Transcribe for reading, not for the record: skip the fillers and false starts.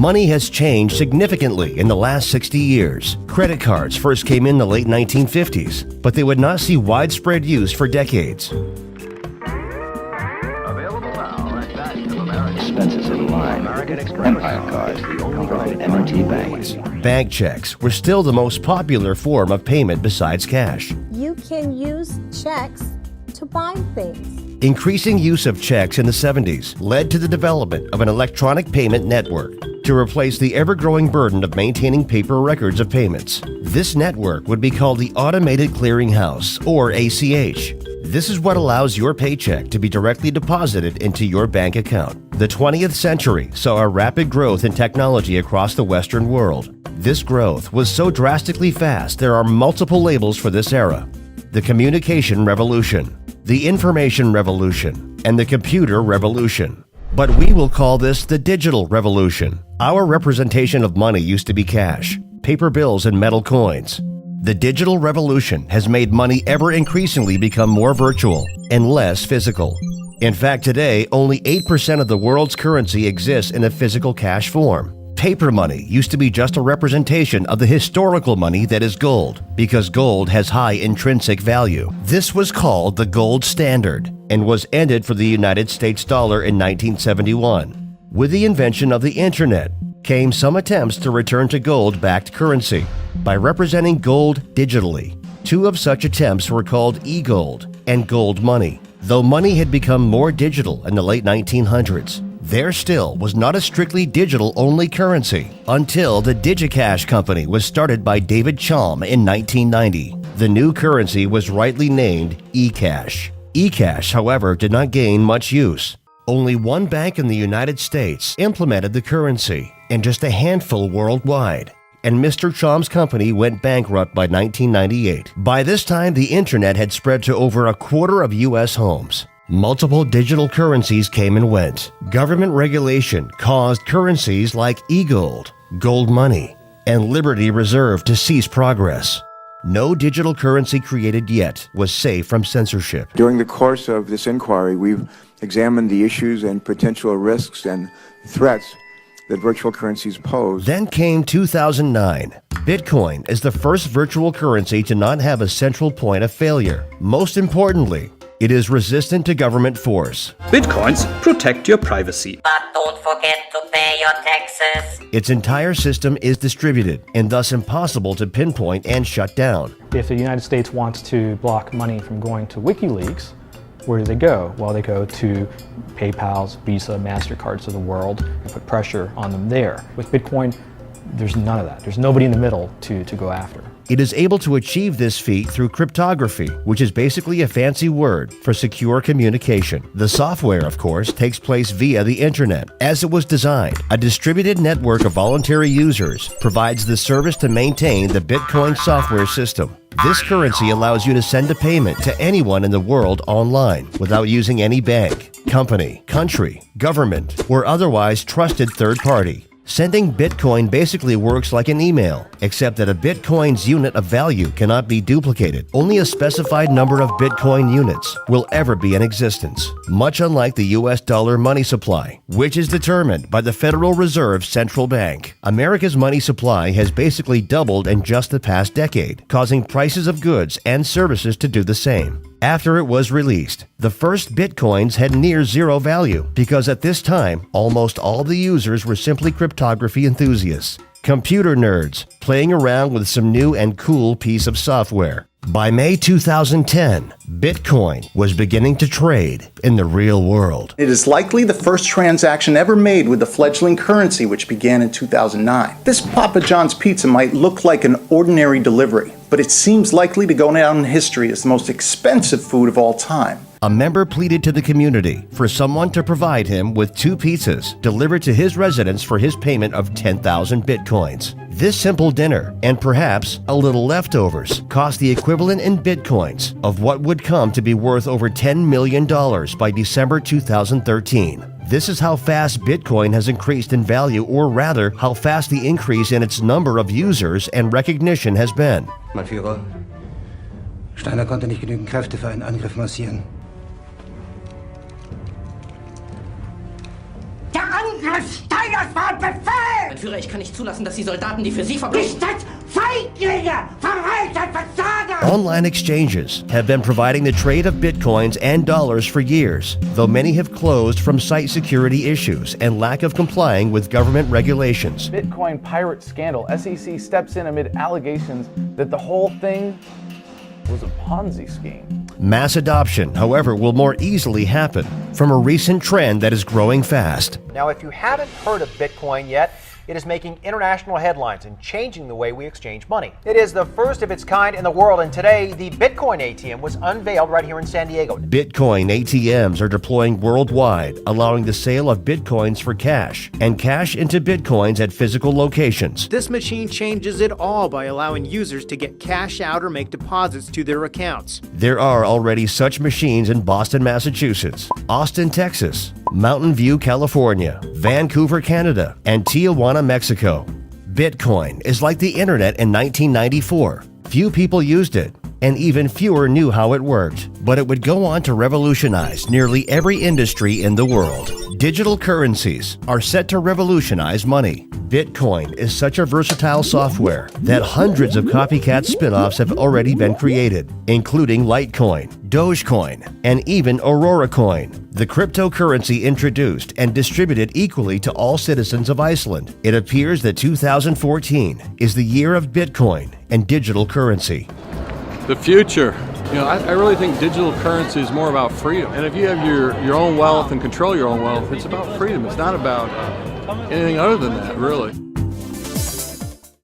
Money has changed significantly in the last 60 years. Credit cards first came in the late 1950s, but they would not see widespread use for decades. Expenses in line. Empire cards come from M&T banks. Bank checks were still the most popular form of payment besides cash. You can use checks to buy things. Increasing use of checks in the 70s led to the development of an electronic payment network to replace the ever-growing burden of maintaining paper records of payments. This network would be called the Automated Clearinghouse, or ACH. This is what allows your paycheck to be directly deposited into your bank account. The 20th century saw a rapid growth in technology across the Western world. This growth was so drastically fast there are multiple labels for this era: the communication revolution, the information revolution, and the computer revolution. But we will call this the digital revolution. Our representation of money used to be cash, paper bills, and metal coins. The digital revolution has made money ever increasingly become more virtual and less physical. In fact, today, only 8% of the world's currency exists in a physical cash form. Paper money used to be just a representation of the historical money that is gold, because gold has high intrinsic value. This was called the gold standard and was ended for the United States dollar in 1971. With the invention of the internet came some attempts to return to gold-backed currency by representing gold digitally. Two of such attempts were called e-gold and gold money. Though money had become more digital in the late 1900s, there still was not a strictly digital-only currency until the DigiCash company was started by David Chaum in 1990. The new currency was rightly named eCash. eCash, however, did not gain much use. Only one bank in the United States implemented the currency, and just a handful worldwide. And Mr. Chaum's company went bankrupt by 1998. By this time, the internet had spread to over a quarter of U.S. homes. Multiple digital currencies came and went. Government regulation caused currencies like e-gold, gold money, and Liberty Reserve to cease progress. No digital currency created yet was safe from censorship. During the course of this inquiry, we've examined the issues and potential risks and threats that virtual currencies pose. Then came 2009. Bitcoin is the first virtual currency to not have a central point of failure. Most importantly, it is resistant to government force. Bitcoins protect your privacy. But don't forget to pay your taxes. Its entire system is distributed and thus impossible to pinpoint and shut down. If the United States wants to block money from going to WikiLeaks, where do they go? Well, they go to PayPal's, Visa, MasterCards of the world and put pressure on them there. With Bitcoin, there's none of that. There's nobody in the middle to go after. It is able to achieve this feat through cryptography, which is basically a fancy word for secure communication. The software, of course, takes place via the internet. As it was designed, a distributed network of voluntary users provides the service to maintain the Bitcoin software system. This currency allows you to send a payment to anyone in the world online without using any bank, company, country, government, or otherwise trusted third party. Sending Bitcoin basically works like an email, except that a Bitcoin's unit of value cannot be duplicated. Only a specified number of Bitcoin units will ever be in existence, much unlike the US dollar money supply, which is determined by the Federal Reserve Central Bank. America's money supply has basically doubled in just the past decade, causing prices of goods and services to do the same. After it was released, the first Bitcoins had near zero value because at this time, almost all the users were simply cryptography enthusiasts, computer nerds, playing around with some new and cool piece of software. By May 2010, Bitcoin was beginning to trade in the real world. It is likely the first transaction ever made with the fledgling currency, which began in 2009. This Papa John's pizza might look like an ordinary delivery, but it seems likely to go down in history as the most expensive food of all time. A member pleaded to the community for someone to provide him with 2 pizzas delivered to his residence for his payment of 10,000 Bitcoins. This simple dinner, and perhaps a little leftovers, cost the equivalent in Bitcoins of what would come to be worth over $10 million by December 2013. This is how fast Bitcoin has increased in value, or rather, how fast the increase in its number of users and recognition has been. Mein Führer, Steiner konnte nicht genügend Kräfte für einen Angriff massieren. Der Angriff Steiners war ein Befehl! Führer, ich kann nicht zulassen, dass die Soldaten, die für Sie verbringen... Feiglinge! Verreiter, Versager! Online exchanges have been providing the trade of bitcoins and dollars for years, though many have closed from site security issues and lack of complying with government regulations. Bitcoin pirate scandal. SEC steps in amid allegations that the whole thing was a Ponzi scheme. Mass adoption, however, will more easily happen from a recent trend that is growing fast. Now, if you haven't heard of Bitcoin yet, it is making international headlines and changing the way we exchange money. It is the first of its kind in the world, and today the Bitcoin ATM was unveiled right here in San Diego. Bitcoin ATMs are deploying worldwide, allowing the sale of bitcoins for cash and cash into bitcoins at physical locations. This machine changes it all by allowing users to get cash out or make deposits to their accounts. There are already such machines in Boston, Massachusetts, Austin, Texas, Mountain View, California, Vancouver, Canada, and Tijuana, Mexico. Bitcoin is like the internet in 1994. Few people used it, and even fewer knew how it worked. But it would go on to revolutionize nearly every industry in the world. Digital currencies are set to revolutionize money. Bitcoin is such a versatile software that hundreds of copycat spin-offs have already been created, including Litecoin, Dogecoin, and even Aurora Coin, the cryptocurrency introduced and distributed equally to all citizens of Iceland. It appears that 2014 is the year of Bitcoin and digital currency. The future. I really think digital currency is more about freedom. And if you have your own wealth and control your own wealth, it's about freedom. It's not about anything other than that, really.